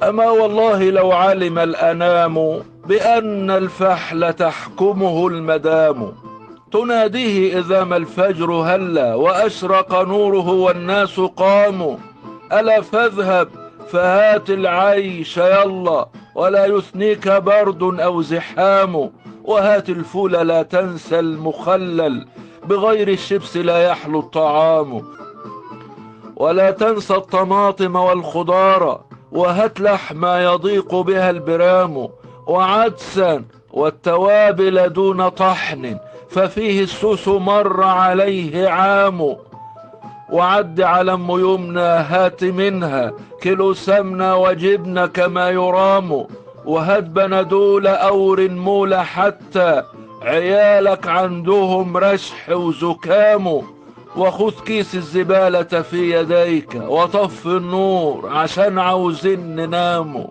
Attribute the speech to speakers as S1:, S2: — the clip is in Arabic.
S1: أما والله لو علم الأنام بأن الفحل تحكمه المدام، تناديه إذا ما الفجر هلا وأشرق نوره والناس قاموا. ألا فاذهب فهات العيش يلا، ولا يثنيك برد أو زحام. وهات الفول لا تنسى المخلل، بغير الشبس لا يحلو الطعام. ولا تنسى الطماطم والخضار، وهات لحما يضيق بها البرام. وعدسا والتوابل دون طحن، ففيه السوس مر عليه عام. وعد على ام يمنى هات منها كيلو سمنة وجبنة كما يرام. وهات بندول أو رنمولة حتى عيالك عندهم رشح وزكام. وخذ كيس الزبالة في يديك وطف النور عشان عاوزين نناموا.